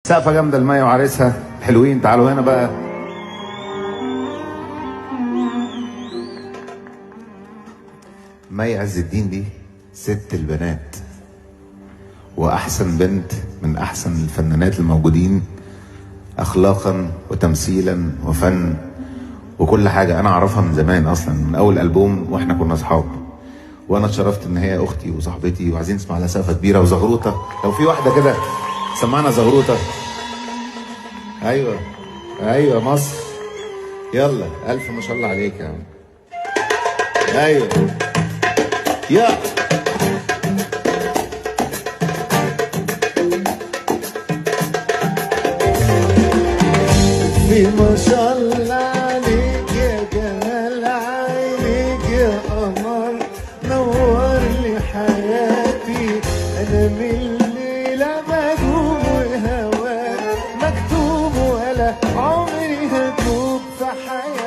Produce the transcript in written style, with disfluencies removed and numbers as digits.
سقفة جامدة لمي وعريسها حلوين. تعالوا هنا بقى. مي عز الدين دي ست البنات واحسن بنت من احسن الفنانات الموجودين اخلاقا وتمثيلا وفن وكل حاجه. انا اعرفها من زمان اصلا، من اول البوم واحنا كنا اصحاب، وانا اتشرفت ان هي اختي وصاحبتي وعايزين نسمع لها سقفه كبيره وزغروطه. لو في واحده كده سمعنا زغروطه. ايوه ايوه مصر، يلا الف ما شاء الله عليك يا عم. ايوه يا في ما شاء الله عليك يا جمال عينيك يا قمر، نور لي حياتي. انا من الليله بدوب وهواك مكتوب، ولا عمري هتوب في حياتي.